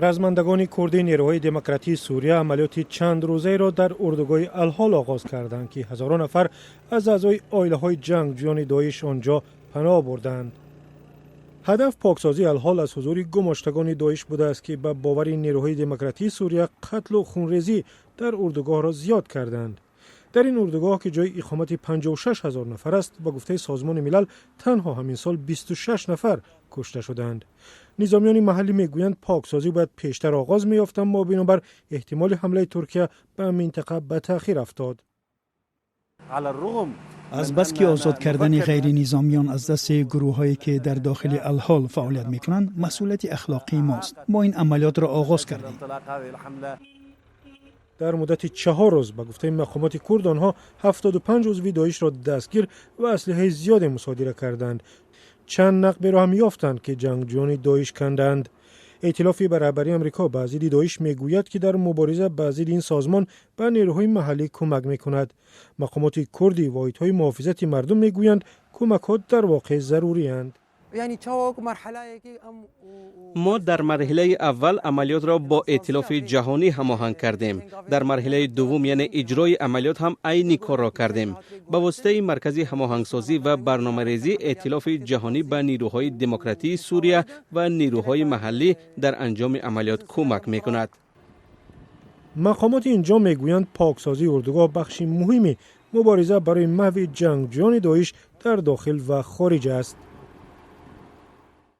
رزمندگان کردی نیروهای دموکراتی سوریه عملیات چند روزه را در اردوگاه الحال آغاز کردند که هزاران نفر از اعضای عائله‌های جنگجویان داعش آنجا پناه بردند. هدف پاکسازی الحال از حضور گماشتگان داعش بوده است که به باور نیروهای دموکراتی سوریه قتل و خونریزی در اردوگاه را زیاد کردند. در این اردوگاه که جای اقامت 56,000 نفر است، با گفته سازمان ملل تنها همین سال 26 نفر کشته شدند. نظامیان محلی میگویند پاکسازی باید پیشتر آغاز می‌یافت، اما بنابر احتمال حمله ترکیه به منطقه به تأخیر افتاد. از بس که آزاد کردن غیر نظامیان از دست گروه‌هایی که در داخل الحال فعالیت می‌کنند مسئولیت اخلاقی ماست. ما این عملیات را آغاز کردیم. در مدت 4 روز به گفته مقامات کرد آنها 75 عضو داعش را دستگیر و اسلحه زیاد مصادره کردند. چند نقبه را هم یافتند که جنگجویان داعش کندند. ائتلاف بر رهبری آمریکا به ضد داعش میگوید که در مبارزه به ضد این سازمان به نیروهای محلی کمک میکند. مقامات کردی و واحدهای محافظت مردم میگویند کمک‌ها در واقع ضروری اند. ما در مرحله اول عملیات را با ائتلاف جهانی هماهنگ کردیم. در مرحله دوم یعنی اجرای عملیات هم عین کار را کردیم. به واسطه مرکزی هماهنگسازی و برنامه‌ریزی ائتلاف جهانی به نیروهای دموکراتی سوریه و نیروهای محلی در انجام عملیات کمک می‌کند. مقامات اینجا میگویند پاکسازی اردوگاه بخشی مهمی مبارزه برای محو جنگجویان داعش در داخل و خارج است.